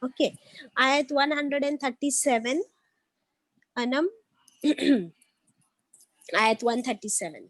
Okay. Ayat 137. Anam. Ayat 137.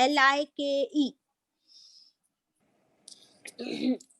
LIKE,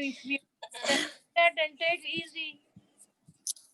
if we that and take easy.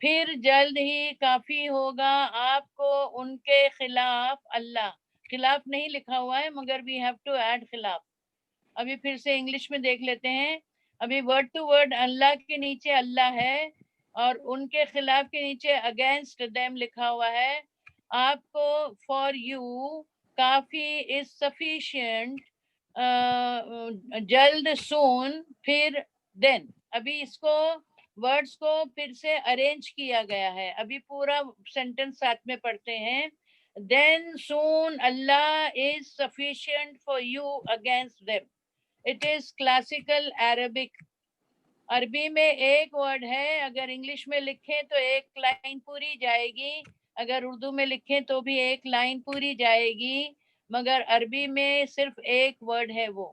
پھر جلد ہی کافی ہوگا آپ کو ان کے خلاف اللہ. خلاف نہیں لکھا ہوا ہے مگر وی ہیو ٹو ایڈ خلاف. ابھی پھر سے انگلش میں دیکھ لیتے ہیں. ابھی ورڈ ٹو ورڈ اللہ کے نیچے اللہ ہے اور ان کے خلاف کے نیچے اگینسٹ دیم لکھا ہوا ہے. آپ کو for you coffee is sufficient جلد سون پھر دین. ابھی اس کو ورڈز کو پھر سے ارینج کیا گیا ہے. ابھی پورا سینٹنس ساتھ میں پڑھتے ہیں. Then soon Allah is sufficient for you against them. It is classical Arabic. عربی میں ایک ورڈ ہے, اگر انگلش میں لکھیں تو ایک لائن پوری جائے گی, اگر اردو میں لکھیں تو بھی ایک لائن پوری جائے گی, مگر عربی میں صرف ایک ورڈ ہے وہ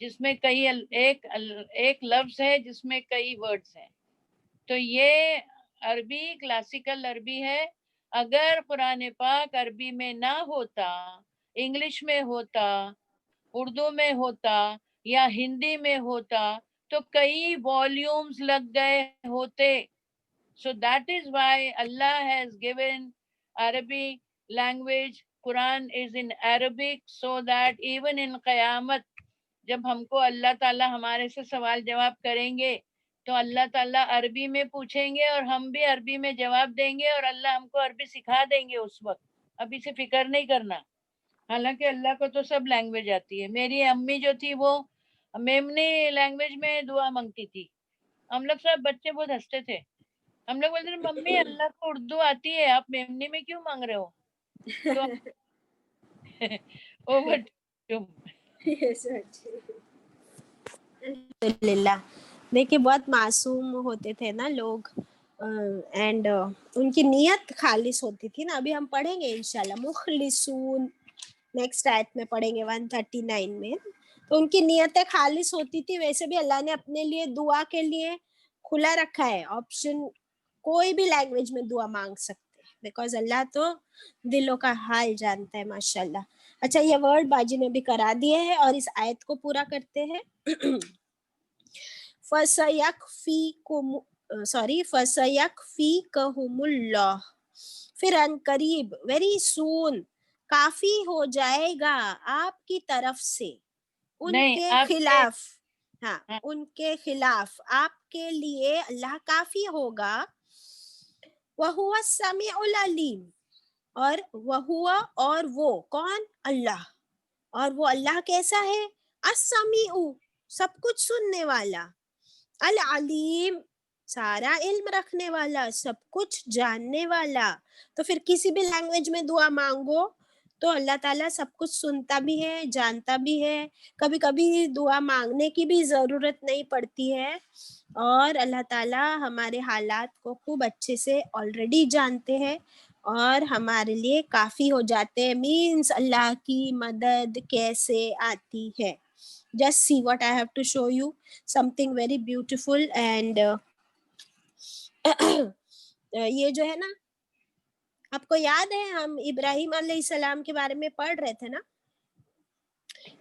جس میں کئی ایک لفظ ہے جس میں کئی ورڈز ہیں. تو یہ عربی کلاسیکل عربی ہے. اگر قرآن پاک عربی میں نہ ہوتا, انگلش میں ہوتا, اردو میں ہوتا یا ہندی میں ہوتا تو کئی والیومز لگ گئے ہوتے. So that is why Allah has given Arabic language. Quran is in Arabic so that even in قیامت جب ہم کو اللہ تعالیٰ ہمارے سے سوال جواب کریں گے تو اللہ تعالیٰ عربی میں پوچھیں گے اور ہم بھی عربی میں جواب دیں گے اور اللہ ہم کو عربی سکھا دیں گے اس وقت. ابھی سے فکر نہیں کرنا. حالانکہ اللہ کو تو سب لینگویج آتی ہے. میری امی جو تھی وہ میمنی لینگویج میں دعا مانگتی تھی. ہم لوگ سب بچے بہت ہنستے تھے. ہم لوگ بولتے تھے ممی اللہ کو اردو آتی ہے, آپ میمنی میں کیوں مانگ رہے ہو؟ الحمدللہ. دیکھیں بہت معصوم ہوتے تھے نا لوگ, اینڈ ان کی نیت خالص ہوتی تھی نا. ابھی ہم پڑھیں گے انشاءاللہ مخلصون, نیکسٹ آیت میں پڑھیں گے 139 میں. تو ان کی نیتیں خالص ہوتی تھی. ویسے بھی اللہ نے اپنے لیے دعا کے لیے کھلا رکھا ہے آپشن, کوئی بھی لینگویج میں دعا مانگ سکتے ہیں, بیکاز اللہ تو دلوں کا حال جانتا ہے ماشاءاللہ. اچھا, یہ ورڈ باجی نے بھی کرا دیے ہیں اور اس آیت کو پورا کرتے ہیں. فَسَيَكْفِيكَهُمُ اللَّهُ, پھر ان قریب, ویری سون, کافی ہو جائے گا آپ کی طرف سے ان کے خلاف. ہاں, ان کے خلاف آپ کے لیے اللہ کافی ہوگا. وَهُوَ السَّمِيعُ الْعَلِيمُ, اور وَهُوَ, اور وہ کون؟ اللہ. اور وہ اللہ کیسا ہے؟ السمیع, سب کچھ سننے والا, العلیم, سارا علم رکھنے والا, سب کچھ جاننے والا. تو پھر کسی بھی لینگویج میں دعا مانگو تو اللہ تعالیٰ سب کچھ سنتا بھی ہے, جانتا بھی ہے. کبھی کبھی دعا مانگنے کی بھی ضرورت نہیں پڑتی ہے, اور اللہ تعالیٰ ہمارے حالات کو خوب اچھے سے آلریڈی جانتے ہیں اور ہمارے لیے کافی ہو جاتے ہیں. مینس اللہ کی مدد کیسے آتی ہے. Just see what I have to show you, something very beautiful. And یہ جو ہے نا, آپ کو یاد ہے ہم ابراہیم علیہ السلام کے بارے میں پڑھ رہے تھے نا.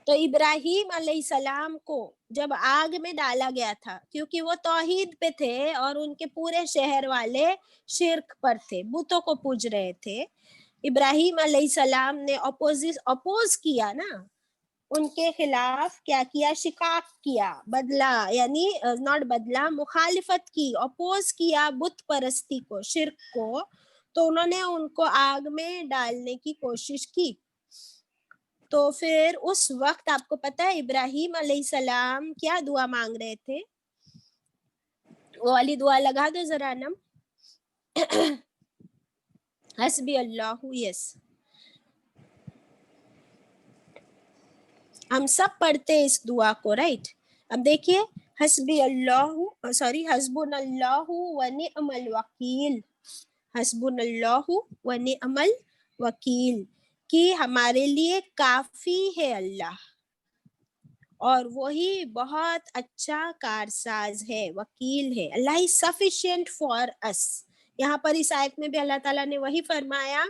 تو ابراہیم علیہ السلام کو جب آگ میں ڈالا گیا تھا, کیونکہ وہ توحید پہ تھے اور ان کے پورے شہر والے شرک پر تھے, بتوں کو پوج رہے تھے. ابراہیم علیہ السلام نے اپوز کیا نا, ان کے خلاف کیا کیا؟ شقاق کیا, بدلا, یعنی ناٹ بدلا, مخالفت کی, اپوز کیا بت پرستی کو, شرک کو. تو انہوں نے ان کو آگ میں ڈالنے کی کوشش کی. تو پھر اس وقت آپ کو پتا ہے ابراہیم علیہ السلام کیا دعا مانگ رہے تھے؟ وہ والی دعا لگا دو ذرا نم. حسبی اللہ, یس, ہم سب پڑھتے اس دعا کو, رائٹ. اب دیکھیے, حسبی اللہ, سوری, حسبنا اللہ و نعم الوکیل, حسبنا اللہ و نعم الوکیل, کہ ہمارے لیے کافی ہے اللہ اور وہی بہت اچھا کارساز ہے, وکیل ہے. اللہ is sufficient for us. یہاں پر اس آیت میں بھی اللہ تعالیٰ نے وہی فرمایا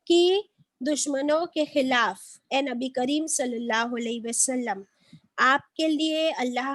کہ دشمنوں کے خلاف اے نبی کریم صلی اللہ علیہ وسلم, آپ کے لیے اللہ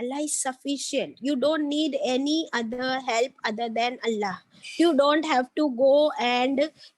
Allah is sufficient. You don't need any other help other than Allah. You don't have to go and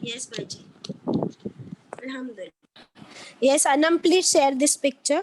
Yes, Baji. Alhamdulillah. Yes, Anam, please share this picture.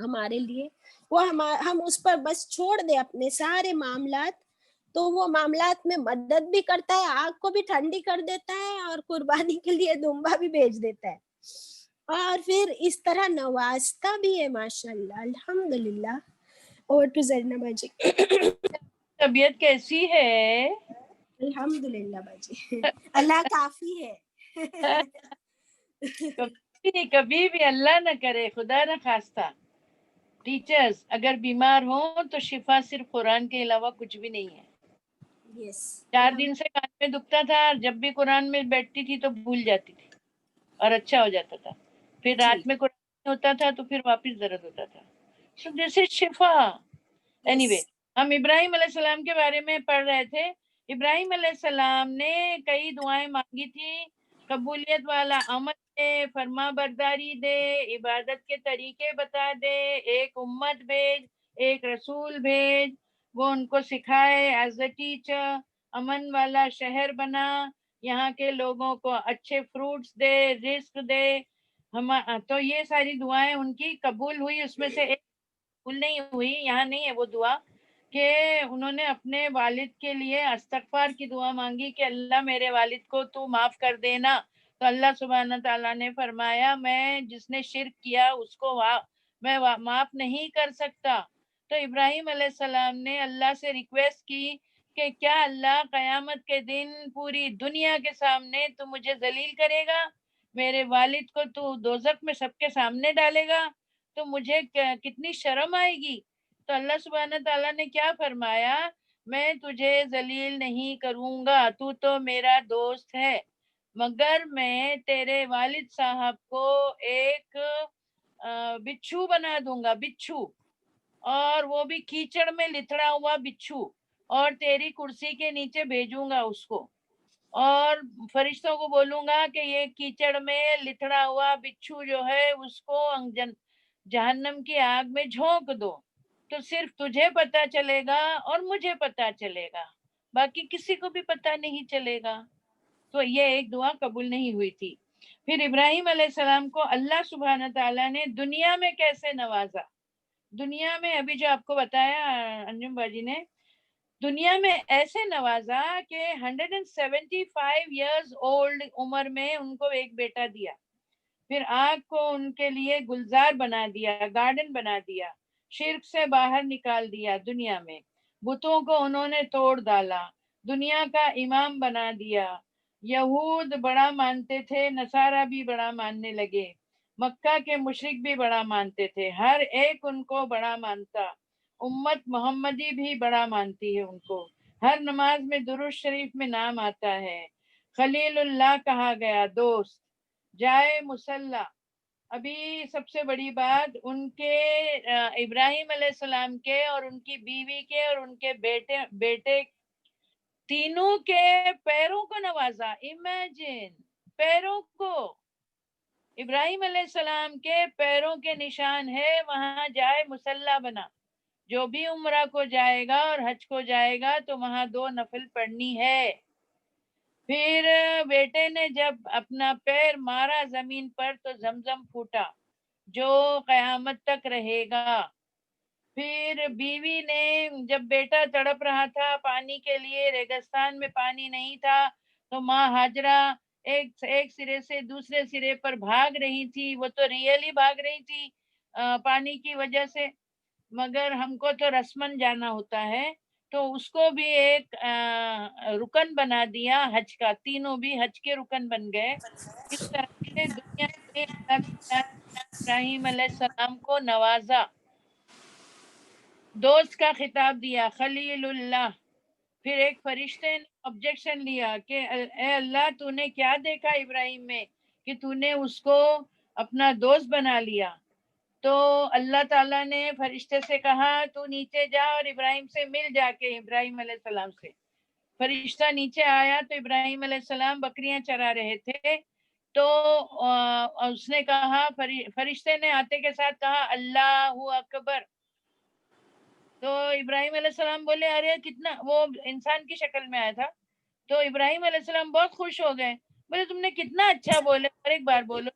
ہمارے لیے. وہ ہم اس پر بس چھوڑ دیں اپنے سارے معاملات, تو وہ معاملات میں مدد بھی کرتا ہے, آگ کو بھی ٹھنڈی کر دیتا ہے, اور قربانی کے لیے دمبا بھی بھیج دیتا ہے, اور پھر اس طرح نوازتا بھی ہے ماشاءاللہ. الحمدللہ. اوور ٹو زرنا باجی. طبیعت کیسی ہے؟ الحمدللہ باجی, اللہ کافی ہے. کبھی بھی اللہ نہ کرے, خدا نہ خواستہ, ٹیچرز اگر بیمار ہوں تو شفا صرف قرآن کے علاوہ کچھ بھی نہیں ہے. یس. 4 دن سے کان میں دکھتا تھا, جب بھی قرآن میں بیٹھتی تھی تو بھول جاتی تھی اور اچھا ہو جاتا تھا. پھر رات میں قرآن ہوتا تھا تو پھر واپس درد ہوتا تھا. So this is شفا. Anyway, ہم ابراہیم علیہ السلام کے بارے میں پڑھ رہے تھے. ابراہیم علیہ السلام نے کئی دعائیں مانگی تھی, قبولیت والا عمل دے, فرما برداری دے, عبادت کے طریقے بتا دے, ایک امت بھیج, ایک رسول بھیج, وہ ان کو سکھائے ایز اے ٹیچر, امن والا شہر بنا, یہاں کے لوگوں کو اچھے فروٹس دے, رزق دے. تو یہ ساری دعائیں ان کی قبول ہوئی. اس میں سے ایک قبول نہیں ہوئی, یہاں نہیں ہے وہ دعا, کہ انہوں نے اپنے والد کے لیے استغفار کی دعا مانگی کہ اللہ میرے والد کو تو معاف کر دینا. تو اللہ سبحانہ تعالیٰ نے فرمایا میں جس نے شرک کیا اس کو میں معاف نہیں کر سکتا. تو ابراہیم علیہ السلام نے اللہ سے ریکویسٹ کی کہ کیا اللہ قیامت کے دن پوری دنیا کے سامنے تو مجھے ذلیل کرے گا, میرے والد کو تو دوزخ میں سب کے سامنے ڈالے گا, تو مجھے کتنی شرم آئے گی. تو اللہ سبحانہ تعالیٰ نے کیا فرمایا, میں تجھے ذلیل نہیں کروں گا, تو تو میرا دوست ہے, مگر میں تیرے والد صاحب کو ایک بچھو بنا دوں گا, بچھو, اور وہ بھی کیچڑ میں لتڑا ہوا بچھو, اور تیری کرسی کے نیچے بھیجوں گا اس کو, اور فرشتوں کو بولوں گا کہ یہ کیچڑ میں لتڑا ہوا بچھو جو ہے اس کو جہنم کی آگ میں جھونک دو, تو صرف تجھے پتا چلے گا اور مجھے پتا چلے گا, باقی کسی کو بھی پتا نہیں چلے گا. تو یہ ایک دعا قبول نہیں ہوئی تھی. پھر ابراہیم علیہ السلام کو اللہ سبحانہ تعالیٰ نے دنیا میں کیسے نوازا. دنیا میں ابھی جو آپ کو بتایا انجم باجی نے, دنیا میں ایسے نوازا کہ 175 ایئرز اولڈ عمر میں ان کو ایک بیٹا دیا, پھر آگ کو ان کے لیے گلزار بنا دیا, گارڈن بنا دیا, شرک سے باہر نکال دیا, دنیا میں بتوں کو انہوں نے توڑ ڈالا, دنیا کا امام بنا دیا. یہود بڑا مانتے تھے, نصارہ بھی بڑا ماننے لگے, مکہ کے مشرک بھی بڑا مانتے تھے, ہر ایک ان کو بڑا مانتا, امت محمدی بھی بڑا مانتی ہے ان کو, ہر نماز میں درود شریف میں نام آتا ہے, خلیل اللہ کہا گیا, دوست, جائے مصلی. ابھی سب سے بڑی بات, ان کے ابراہیم علیہ السلام کے اور ان کی بیوی کے اور ان کے بیٹے تینوں کے پیروں کو نوازا. امیجن, پیروں کو, ابراہیم علیہ السلام کے پیروں کے نشان ہے, وہاں جائے مصلی بنا. جو بھی عمرہ کو جائے گا اور حج کو جائے گا تو وہاں 2 نفل پڑھنی ہے. پھر بیٹے نے جب اپنا پیر مارا زمین پر تو زمزم پھوٹا جو قیامت تک رہے گا. پھر بیوی نے جب بیٹا تڑپ رہا تھا پانی کے لیے, ریگستان میں پانی نہیں تھا, تو ماں ہاجرہ ایک سرے سے دوسرے سرے پر بھاگ رہی تھی. وہ تو ریئلی بھاگ رہی تھی پانی کی وجہ سے, مگر ہم کو تو رسمن جانا ہوتا ہے, تو اس کو بھی ایک رکن بنا دیا حج کا, تینوں بھی حج کے رکن بن گئے. اس طرح سے دنیا میں ابراہیم علیہ السلام کو نوازا, دوست کا خطاب دیا, خلیل اللہ. پھر ایک فرشتے نے آبجیکشن لیا کہ اے اللہ, تو نے کیا دیکھا ابراہیم میں کہ تو نے اس کو اپنا دوست بنا لیا. تو اللہ تعالیٰ نے فرشتے سے کہا تو نیچے جا اور ابراہیم سے مل جا کے. ابراہیم علیہ السلام سے فرشتہ نیچے آیا تو ابراہیم علیہ السلام بکریاں چرا رہے تھے, تو اس نے کہا, فرشتے نے آتے کے ساتھ کہا اللہ اکبر. تو ابراہیم علیہ السلام بولے ارے کتنا, وہ انسان کی شکل میں آیا تھا, تو ابراہیم علیہ السلام بہت خوش ہو گئے, بولے تم نے کتنا اچھا بولے, اور ایک بار بولو.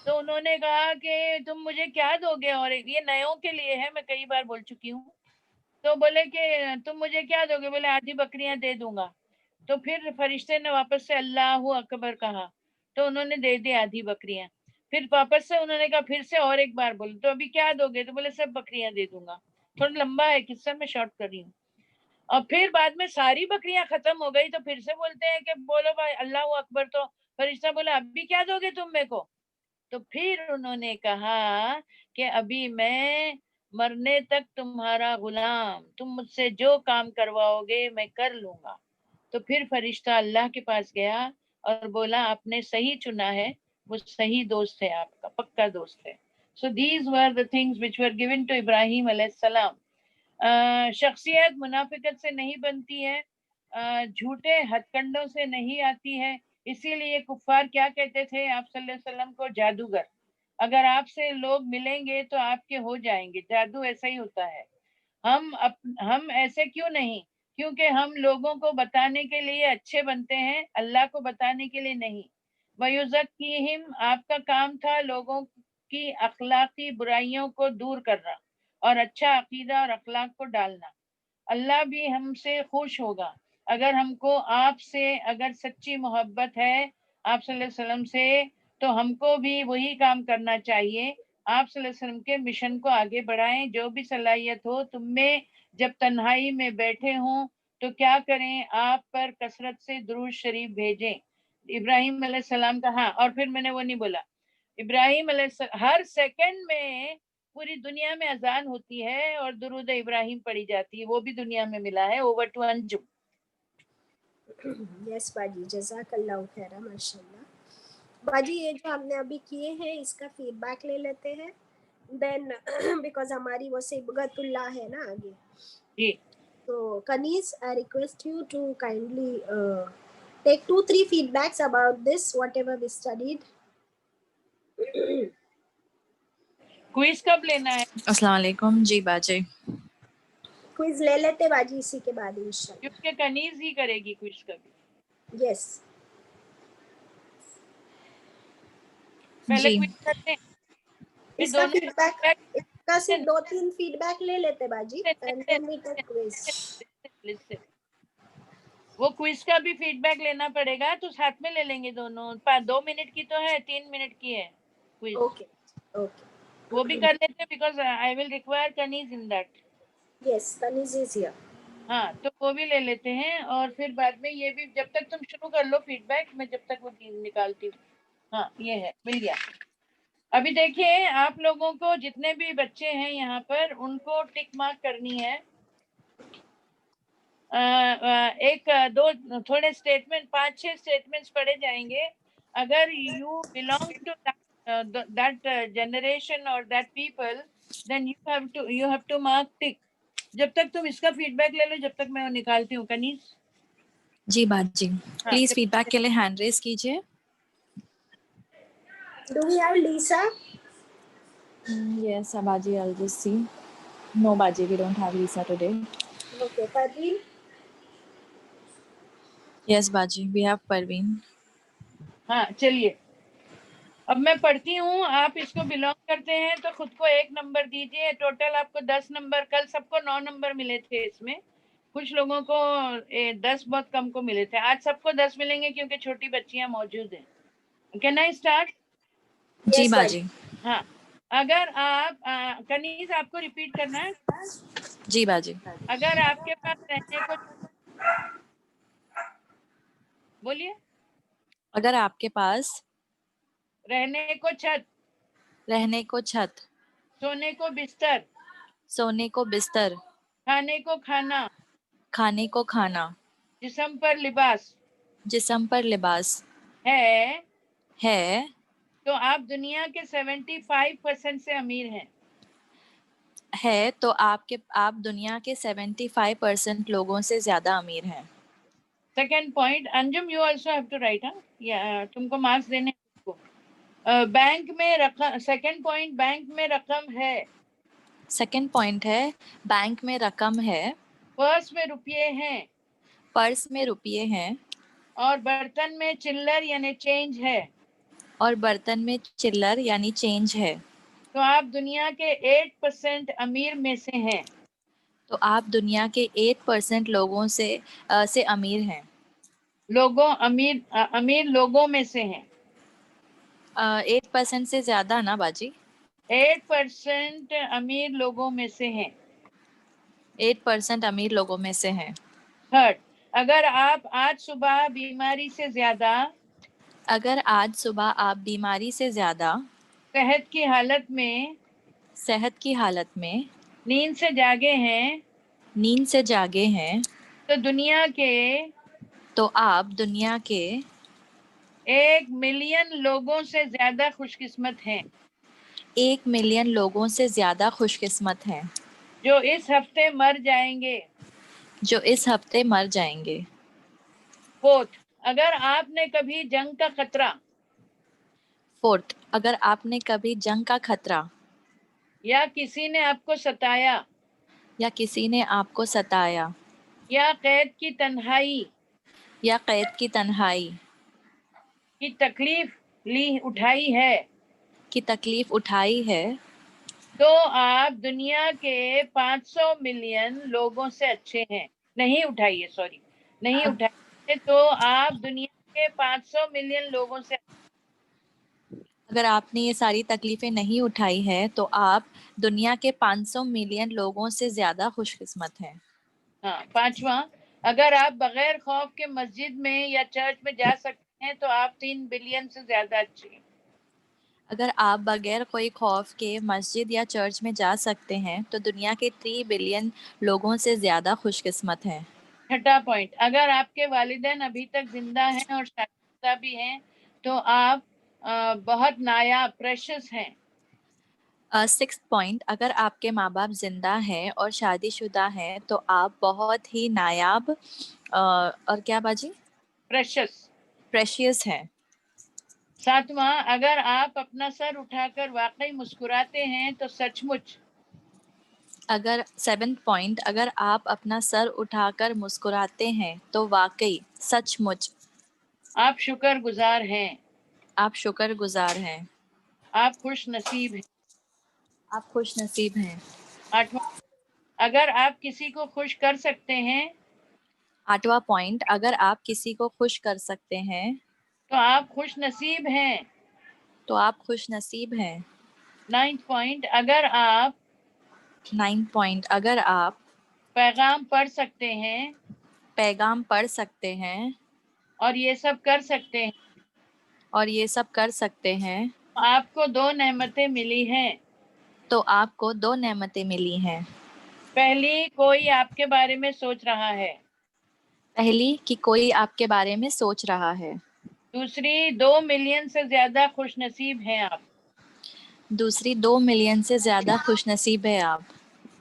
تو انہوں نے کہا کہ تم مجھے کیا دو گے, اور یہ نیوں کے لیے ہے, میں کئی بار بول چکی ہوں. تو بولے کہ تم مجھے کیا دو گے؟ بولے آدھی بکریاں دے دوں گا. تو پھر فرشتے نے واپس سے اللہ اکبر کہا, تو انہوں نے دے دی آدھی بکریاں. پھر واپس سے انہوں نے کہا پھر سے اور ایک بار بولے, تو ابھی کیا دو گے؟ تو بولے سب بکریاں دے دوں گا. تھوڑا لمبا ہے قصہ, میں شارٹ کر رہی ہوں. اور پھر بعد میں ساری بکریاں ختم ہو گئی, تو پھر سے بولتے ہیں کہ بولو بھائی اللہ اکبر. تو فرشتہ بولا ابھی کیا دو گے تم میرے کو؟ تو پھر انہوں نے کہا کہ ابھی میں مرنے تک تمہارا غلام, تم مجھ سے جو کام کرواؤ گے میں کر لوں گا. تو پھر فرشتہ اللہ کے پاس گیا اور بولا آپ نے صحیح چنا ہے, وہ صحیح دوست ہے, آپ کا پکا دوست ہے. So these were the things which were given to Ibrahim علیہ السلام. شخصیت منافقت سے نہیں بنتی ہے, جھوٹے ہتھ کنڈوں سے نہیں آتی ہے. اسی لیے کفار کیا کہتے تھے آپ صلی اللہ علیہ وسلم کو؟ جادوگر. اگر آپ سے لوگ ملیں گے تو آپ کے ہو جائیں گے. جادو ایسا ہی ہوتا ہے. ہم ایسے کیوں نہیں؟ کیونکہ ہم لوگوں کو بتانے کے لیے اچھے بنتے ہیں, اللہ کو بتانے کے لیے نہیں. وَيُزَكِّيهِمْ, آپ کا کام تھا لوگوں کی اخلاقی برائیوں کو دور کرنا اور اچھا عقیدہ اور اخلاق کو ڈالنا. اللہ بھی ہم سے خوش ہوگا اگر ہم کو آپ سے اگر سچی محبت ہے آپ صلی اللہ علیہ وسلم سے, تو ہم کو بھی وہی کام کرنا چاہیے. آپ صلی اللہ علیہ وسلم کے مشن کو آگے بڑھائیں. جو بھی صلاحیت ہو تم میں, جب تنہائی میں بیٹھے ہوں تو کیا کریں, آپ پر کثرت سے درود شریف بھیجیں. ابراہیم علیہ السلام کا. ہاں, اور پھر میں نے وہ نہیں بولا, ابراہیم علیہ السلام ہر سیکنڈ میں پوری دنیا میں اذان ہوتی ہے اور درود ابراہیم پڑھی جاتی ہے, وہ بھی دنیا میں ملا ہے. اوور ٹو انجم. یس باجی, جزاک اللہ خیر, ماشاء اللہ. باجی یہ جو ہم نے ابھی کیے ہیں اس کا فیڈ بیک لے لیتے ہیں, دین بیکاز ہماری وہ صبغت اللہ ہے نا آگے. جی. تو کنیز, I request you to kindly take 2-3 feedbacks about this, whatever we studied. Quiz کب لینا ہے؟ السلام علیکم. جی باجی, کوئز لے لیتے باجی اسی کے بعد انشاءاللہ. کیونکہ کنیز ہی کرے گی کوئز کا بھی. یس, پہلے جی کوئز کرتے ہیں, پھر اس کا دونوں فیڈ بیک, اس کا صرف 2-3 فیڈ بیک لے لیتے باجی, and then we take quiz. وہ کوئز کا بھی فیڈ بیک لینا پڑے گا, تو ساتھ میں لے لیں گے دونوں. 2 منٹ کی تو ہے, 3 منٹ کی ہے کوئز. اوکے اوکے, وہ بھی کر لیتے because I will require Kaneez in that. Yes, Kaneez is here. ہاں, تو وہ بھی لے لیتے ہیں. اور پھر بعد میں یہ بھی, جب تک تم شروع کر لو فیڈ بیک, میں جب تک وہ نکالتی ہوں. ہاں, یہ ہے, مل گیا. ابھی دیکھیے آپ لوگوں کو جتنے بھی بچے ہیں یہاں پر, ان کو ٹک مارک کرنی ہے. ایک دو تھوڑے اسٹیٹمنٹ, 5-6 اسٹیٹمنٹس پڑھے جائیں گے. اگر you belong to that generation اور that people, then you have to mark tick. جب تک تم اس کا فیڈ بیک لے لو, جب تک میں وہ نکالتی ہوں. کنیز. جی باجی, ہاں, پلیز فیڈ بیک کے لیے ہینڈ ریز کیجیے. Do we have Lisa? Yes, Baji, I'll just see. No, Baji, we don't have Lisa today. Okay, Parveen? Yes, Baji, we have Parveen. ہاں چلیے, اب میں پڑھتی ہوں. آپ اس کو بلانگ کرتے ہیں تو خود کو 1 نمبر دیجیے. ٹوٹل آپ کو 10 نمبر, کل سب کو 9 نمبر ملے تھے. اس میں کچھ لوگوں کو 10 بہت کم کو ملے تھے. آج سب کو 10 ملیں گے کیونکہ چھوٹی بچیاں موجود ہیں. Can I start? جی Yes, باجی. ہاں, اگر آپ کنیز آپ کو ریپیٹ کرنا ہے. جی باجی. اگر آپ کے پاس رہنے کو, بولیے, اگر آپ کے پاس رہنے کو چھت, رہنے کو چھت, سونے کو بستر, سونے کو بستر, کھانے کو کھانا, کھانے کو کھانا, جسم پر لباس جسم پر لباس ہے, ہے, تو آپ دنیا کے 75% سے امیر ہیں. ہے تو آپ دنیا کے 75% لوگوں سے زیادہ امیر ہیں. Second point, Anjum you also have to write. ہاں, تم کو مارکس دینے کو. بینک میں رقم, سیکنڈ پوائنٹ, بینک میں رقم ہے. سیکنڈ پوائنٹ ہے, بینک میں رقم ہے. پرس میں روپیے ہیں. پرس میں روپیے ہیں. اور برتن میں چلر یعنی چینج ہے. اور برتن میں چلر یعنی چینج ہے. تو آپ دنیا کے 8% امیر میں سے ہیں. تو آپ دنیا کے 8% لوگوں سے امیر ہیں. امیر لوگوں میں سے ہیں. 8% سے زیادہ نا باجی. 8% امیر لوگوں میں سے ہیں. 8% امیر لوگوں میں سے ہیں. تھرڈ، اگر آپ آج صبح بیماری سے زیادہ صحت کی حالت میں نیند سے جاگے ہیں تو آپ دنیا کے 1 ملین لوگوں سے زیادہ خوش قسمت ہیں. 1 ملین لوگوں سے زیادہ خوش قسمت ہیں. جو اس ہفتے مر جائیں گے. فورتھ، اگر آپ نے کبھی جنگ کا خطرہ یا کسی نے آپ کو ستایا یا قید کی تنہائی کی تکلیف اٹھائی ہے تو آپ دنیا کے 500 ملین لوگوں سے اچھے ہیں. نہیں اٹھائیے تو آپ دنیا کے 500 ملین لوگوں سے. اگر آپ نے یہ ساری تکلیفیں نہیں اٹھائی ہے تو آپ دنیا کے 500 ملین لوگوں سے زیادہ خوش قسمت ہیں. ہاں. پانچواں، اگر آپ بغیر خوف کے مسجد میں یا چرچ میں جا سکتے ہیں تو آپ 3 بلین سے زیادہ اچھے ہیں. اگر آپ بغیر کوئی خوف کے مسجد یا چرچ میں جا سکتے ہیں تو دنیا کے 3 بلین لوگوں سے زیادہ خوش قسمت ہیں. چھٹا پوائنٹ، اگر آپ کے والدین ابھی تک زندہ ہیں اور شادی شدہ بھی ہیں تو آپ بہت نایاب پریشس ہیں. 6 پوائنٹ، اگر آپ کے ماں باپ زندہ ہیں اور شادی شدہ ہیں تو آپ بہت ہی نایاب اور کیا باجی؟ پریشیس ہیں. 7واں، اگر آپ اپنا سر اٹھا کر واقعی مسکراتے ہیں تو سچ مچ. 7 پوائنٹ، اگر آپ اپنا سر اٹھا کر مسکراتے ہیں تو واقعی سچ مچ. آپ شکر گزار ہیں. آپ شکر گزار ہیں. آپ خوش نصیب ہیں. آپ خوش نصیب ہیں. 8واں، اگر آپ کسی کو خوش کر سکتے ہیں. 8واں پوائنٹ، اگر آپ کسی کو خوش کر سکتے ہیں تو آپ خوش نصیب ہیں. تو آپ خوش نصیب ہیں. 9 پوائنٹ، اگر آپ 9 پوائنٹ، اگر آپ پیغام پڑھ سکتے ہیں پیغام پڑھ سکتے ہیں اور یہ سب کر سکتے ہیں اور یہ سب کر سکتے ہیں تو آپ کو 2 نعمتیں ملی ہیں. تو آپ کو 2 نعمتیں ملی ہیں. پہلی، کوئی آپ کے بارے میں سوچ رہا ہے. پہلی، کہ کوئی آپ کے بارے میں سوچ رہا ہے. دوسری، 2 ملین سے زیادہ خوش نصیب ہیں آپ. دوسری، 2 ملین سے زیادہ خوش نصیب ہے آپ.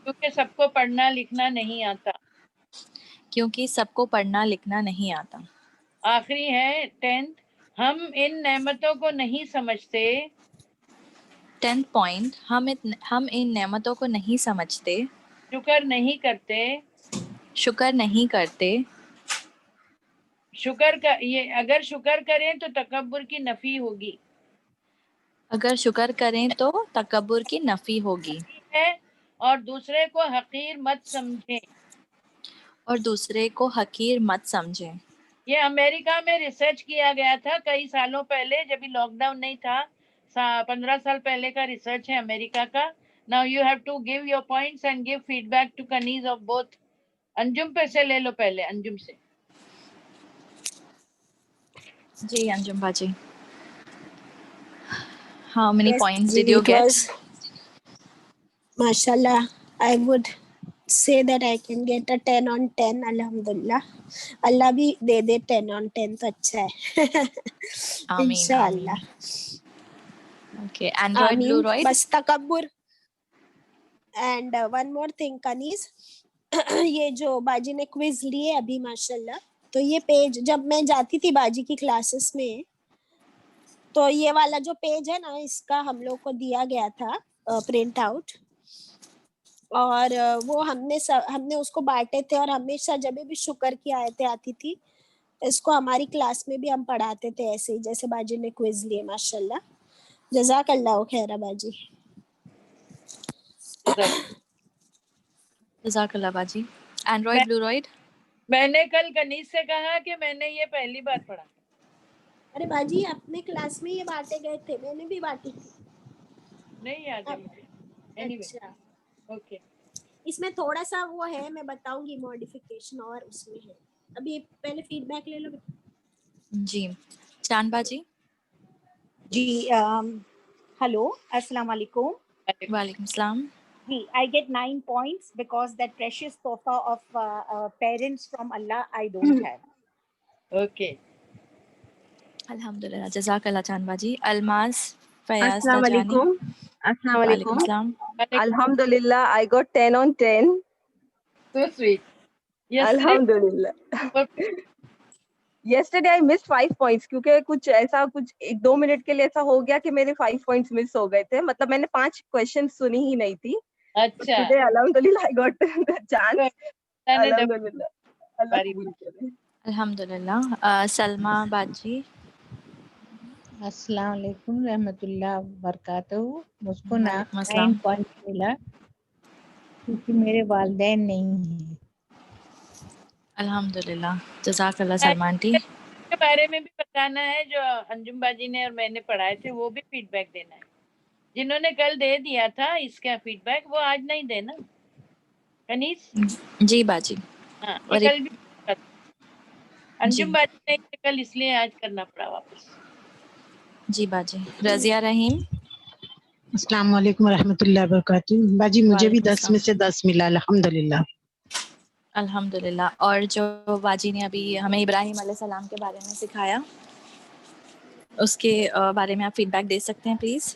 کیونکہ سب کو پڑھنا لکھنا نہیں آتا. کیونکہ سب کو پڑھنا لکھنا نہیں آتا. آخری ہے 10th، ہم ان نعمتوں کو نہیں سمجھتے. 10 پوائنٹ، ہم ان نعمتوں کو نہیں سمجھتے. شکر نہیں کرتے. شکر نہیں کرتے. اگر شکر کریں تو تکبر کی نفی ہوگی. اگر شکر کریں تو تکبر کی نفی ہوگی. ہے اور دوسرے کو حقیر مت سمجھیں. اور دوسرے کو حقیر مت سمجھیں. یہ امریکہ میں ریسرچ کیا گیا تھا کئی سالوں پہلے، جب لاک ڈاؤن نہیں تھا. 15 سال پہلے کا ریسرچ ہے امریکہ کا. Now you have to give your points and give feedback to Kanis of both. انجم پہ سے لے لو پہلے، انجم سے. جی انجم باجی. How many Yes, points Ji, did you it get? was, mashallah, I would say that I can get a 10 on 10, alhamdulillah. Allah bhi de de 10 on 10 to acha hai. Ameen, Inshallah. Okay, Android Blue Ameen. Royd. Bas takabbur. And one more thing, Kanis. یہ جو باجی نے quiz لیے ابھی ماشاءاللہ، تو یہ page جب میں جاتی تھی باجی کی کلاسز میں تو یہ والا جو پیج ہے نا، اس کا ہم لوگ کو دیا گیا تھا پرنٹ آؤٹ، اور وہ ہم نے اس کو بانٹے تھے، اور ہمیشہ جب بھی شکر کی آیتیں آتی تھی اس کو ہماری کلاس میں بھی ہم پڑھاتے تھے ایسے ہی جیسے باجی نے کوئز لیے. ماشاءاللہ, جزاک اللہ خیر باجی. جزاک اللہ باجی. اینڈرائڈ بلورائڈ. میں نے کل کنیز سے کہا کہ میں نے یہ پہلی بار پڑھا. ارے باجی اپنے کلاس میں یہ بانٹے گئے تھے, میں نے بھی بانٹی تھی. نہیں یاد ہے مجھے. اچھا, اوکے. اس میں تھوڑا سا وہ ہے, میں بتاؤں گی ماڈیفیکیشن اور اس میں ہے. ابھی پہلے فیڈ بیک لے لو. جی چاند باجی. جی ہلو السلام علیکم. وعلیکم السلام. I get 9 points because that precious tofa of parents from Allah I don't have. Okay. الحمدللہ, جزاک اللہ چاند باجی. الماس فیاض السلام تاجانی. علیکم. السلام وعلیکم علیکم. السلام. Alhamdulillah, I got 10 on 10. So sweet. Alhamdulillah. Yesterday I missed 5 points کیونکہ کچھ 1-2 منٹ کے لیے ایسا ہو گیا کہ میرے 5 points مس ہو گئے تھے. مطلب میں نے 5 questions سنی ہی نہیں تھی. اچھا. Today Alhamdulillah I got the chance. Alhamdulillah. اللہ قبول کرے. الحمدللہ. سلمہ باجی. السلام علیکم رحمۃ اللہ وبرکاتہ. مجھ کو وعلیکم السلام. 9 پوائنٹ ملا کیونکہ میرے والدین نہیں ہیں. الحمدللہ, جزاک اللہ سلمہ آنٹی. کے بارے میں بھی بتانا ہے جو انجم باجی نے اور میں نے پڑھائے تھے, وہ بھی فیڈ بیک دینا ہے. جنہوں نے کل دے دیا تھا اس کا فیڈ بیک, وہ آج نہیں دینا. کنیز. جی باجی. ہاں, یہ اور کل بھی انجم جی باجی نے کل اس لیے آج کرنا پڑا واپس. جی باجی. رضیہ رحیم. السلام علیکم ورحمۃ اللہ وبرکاتہ. باجی مجھے بھی وعلیکم 10 میں السلام. سے 10 ملا الحمدللہ. الحمدللہ. اور جو باجی نے ابھی ہمیں ابراہیم علیہ السلام کے بارے میں سکھایا, اس کے بارے میں آپ فیڈ بیک دے سکتے ہیں پلیز.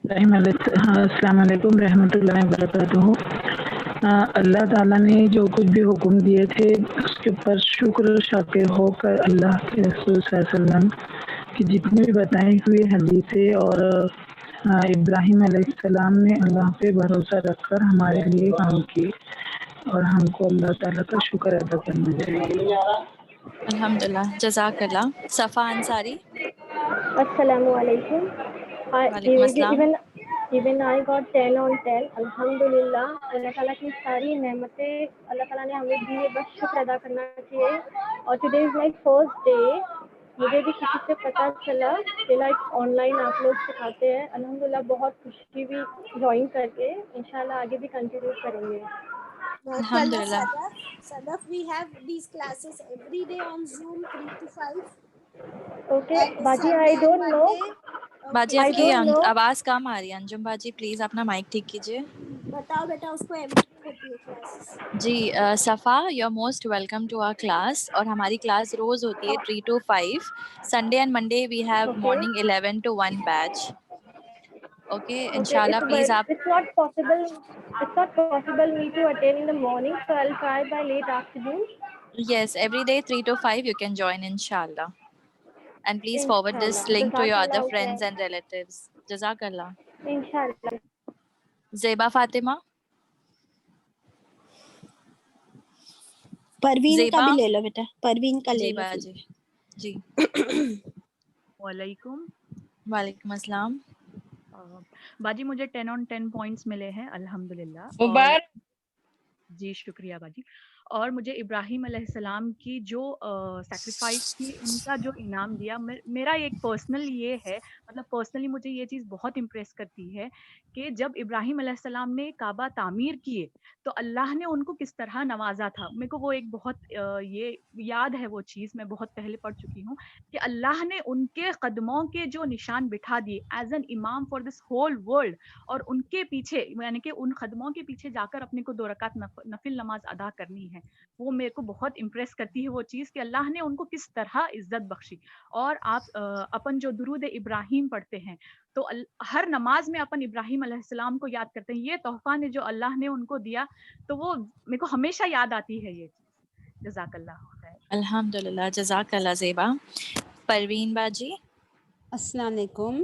السلام علیکم رحمۃ اللہ وبرکاتہ. اللہ تعالیٰ نے جو کچھ بھی حکم دیے تھے اس کے اوپر شکر شاکر ہو کر اللہ کے رسول صلی اللہ علیہ وسلم کی جتنی بھی بتائی ہوئی حدیثیں اور ابراہیم علیہ السلام نے اللہ پہ بھروسہ رکھ کر ہمارے لیے کام کی, اور ہم کو اللہ تعالیٰ کا شکر ادا کرنا چاہیے. الحمدللہ, جزاک اللہ. صفا انصاری. السلام علیکم. وعلیکم السلام. Even I got 10 on 10. الحمدللہ, اللہ تعالیٰ کی ساری نعمتیں اللہ تعالیٰ نے ہمیں دی ہے, بس شکر ادا کرنا چاہیے. اور today is my first day. مجھے بھی کسی سے پتہ چلا کہ لائک آن لائن آپ لوگ سکھاتے ہیں. الحمدللہ بہت خوشی ہوئی جوائن کر کے. انشاءاللہ آگے بھی کنٹینیو کریں گے. الحمدللہ. Sadaf, we have these classes every day on Zoom 3 to 5. Okay, And باجی Sunday I and don't know. Monday. باجی I آپ کی don't know. آواز کم آ رہی ہے. انجم باجی پلیز اپنا مائک ٹھیک کیجیے. بتاؤ بیٹا, اس کو ایوری ڈے ہوتی ہے کلاسز. جی Safa, you are most welcome to our class. اور ہماری کلاس روز ہوتی ہے 3 to 5. Sunday and Monday we have Okay. Morning 11 to 1 batch. Okay, Okay, انشاءاللہ پلیز آپ. it's not possible me to attend in the morning, so I'll try by late afternoon. Yes, every day 3 to 5 you can join inshallah. And please forward this Inshallah. link to your other Jazakallah friends khair. and relatives. Jazakallah. Inshallah. زیبا فاطمہ. پروین کا زیبا. بھی لے لو بیٹا, پروین کا لے جی لو. باجی. جی. وعلیکم. وعلیکم السلام. باجی مجھے 10 on 10 points ملے ہیں الحمدللہ. مبارک. جی شکریہ باجی. اور مجھے ابراہیم علیہ السلام کی جو سیکریفائس تھی ان کا جو انعام دیا, میرا ایک پرسنل یہ ہے, مطلب پرسنلی مجھے یہ چیز بہت امپریس کرتی ہے کہ جب ابراہیم علیہ السلام نے کعبہ تعمیر کیے تو اللہ نے ان کو کس طرح نوازا تھا. میرے کو وہ ایک بہت یہ یاد ہے, وہ چیز میں بہت پہلے پڑھ چکی ہوں کہ اللہ نے ان کے قدموں کے جو نشان بٹھا دیے ایز این امام فار دس ہول ورلڈ, اور ان کے پیچھے یعنی کہ ان قدموں کے پیچھے جا کر اپنے کو 2 رکعت نفل نماز ادا کرنی ہے. وہ میرے کو بہت امپریس کرتی ہے وہ چیز کہ اللہ نے ان کو کس طرح عزت بخشی. اور آپ اپن جو درود ابراہیم پڑھتے ہیں تو ہر نماز میں اپن ابراہیم علیہ السلام کو یاد کرتے ہیں. یہ تحفہ نے جو اللہ نے ان کو دیا تو وہ میرے کو ہمیشہ یاد آتی ہے یہ چیز. جزاک اللہ خیر. الحمدللہ, جزاک اللہ زیبا. پروین باجی. السلام علیکم.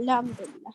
Alhamdulillah.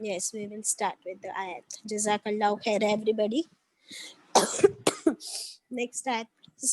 Yes, we will start with the ayat. Jazakallahu khair, everybody. Next ayat, please.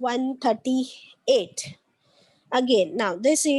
138. Again, now this is